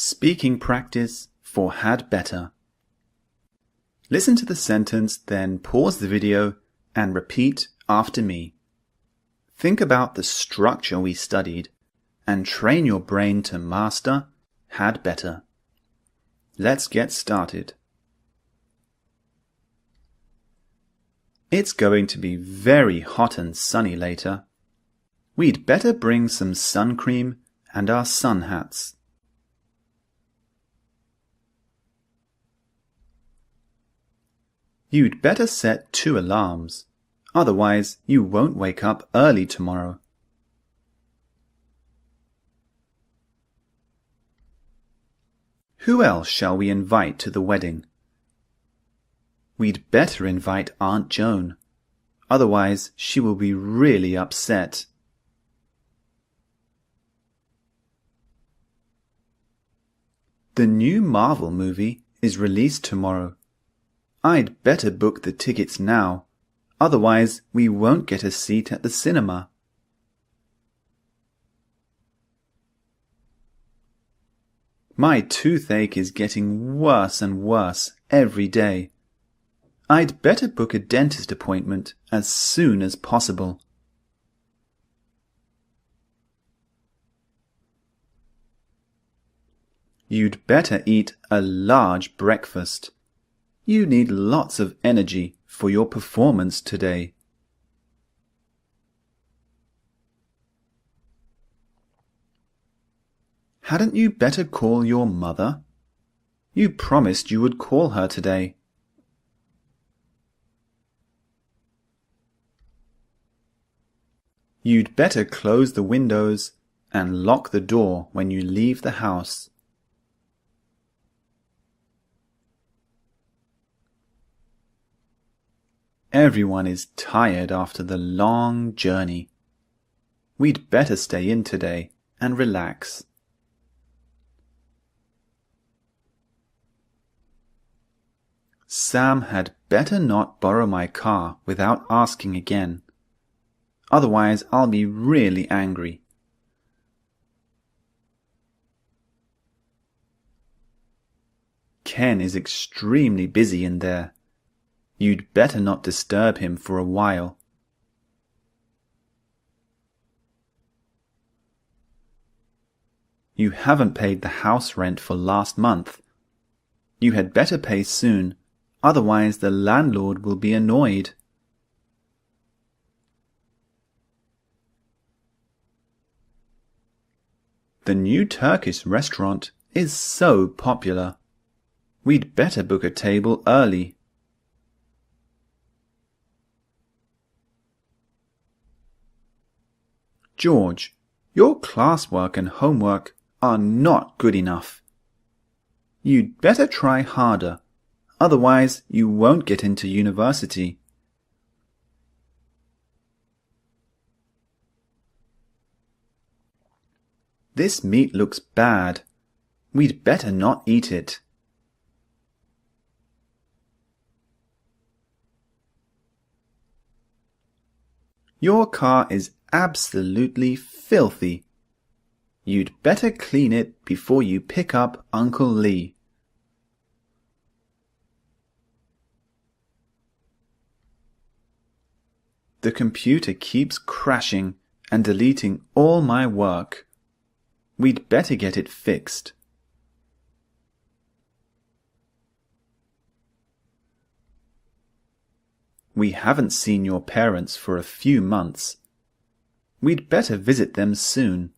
Speaking practice for had better. Listen to the sentence, then pause the video and repeat after me. Think about the structure we studied and train your brain to master had better. Let's get started. It's going to be very hot and sunny later. We'd better bring some sun cream and our sun hats. You'd better set 2 alarms, otherwise you won't wake up early tomorrow. Who else shall we invite to the wedding? We'd better invite Aunt Joan, otherwise she will be really upset. The new Marvel movie is released tomorrow. I'd better book the tickets now, otherwise we won't get a seat at the cinema. My toothache is getting worse and worse every day. I'd better book a dentist appointment as soon as possible. You'd better eat a large breakfast. You need lots of energy for your performance today. Hadn't you better call your mother? You promised you would call her today. You'd better close the windows and lock the door when you leave the house. Everyone is tired after the long journey. We'd better stay in today and relax. Sam had better not borrow my car without asking again. Otherwise I'll be really angry. Ken is extremely busy in there. You'd better not disturb him for a while. You haven't paid the house rent for last month. You had better pay soon, otherwise the landlord will be annoyed. The new Turkish restaurant is so popular. We'd better book a table early. George, your classwork and homework are not good enough. You'd better try harder, otherwise you won't get into university. This meat looks bad. We'd better not eat it. Your car is absolutely filthy. You'd better clean it before you pick up Uncle Lee. The computer keeps crashing and deleting all my work. We'd better get it fixed. We haven't seen your parents for a few months. We'd better visit them soon.